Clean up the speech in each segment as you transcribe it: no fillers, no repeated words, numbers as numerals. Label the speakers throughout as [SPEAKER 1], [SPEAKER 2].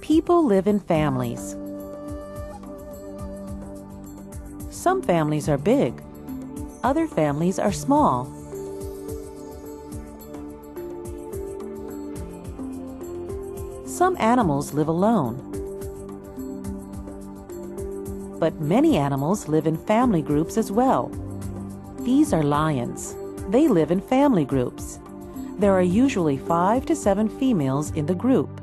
[SPEAKER 1] People live in families. Some families are big. Other families are small. Some animals live alone. But many animals live in family groups as well. These are lions. They live in family groups. There are usually 5 to 7 females in the group.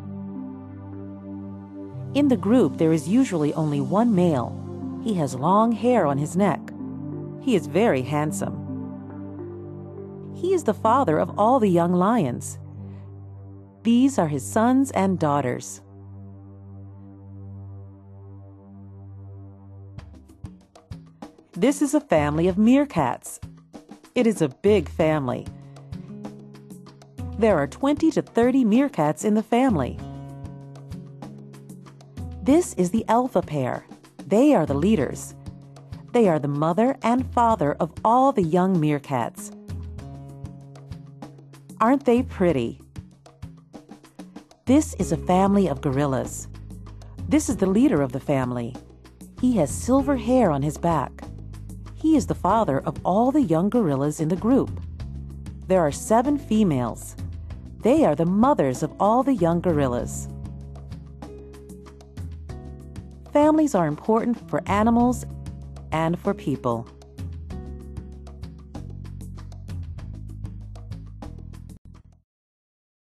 [SPEAKER 1] In the group, there is usually only one male. He has long hair on his neck. He is very handsome. He is the father of all the young lions. These are his sons and daughters. This is a family of meerkats. It is a big family. There are 20 to 30 meerkats in the family. This is the alpha pair. They are the leaders. They are the mother and father of all the young meerkats. Aren't they pretty? This is a family of gorillas. This is the leader of the family. He has silver hair on his back. He is the father of all the young gorillas in the group. There are 7 females. They are the mothers of all the young gorillas. Families are important for animals and for people.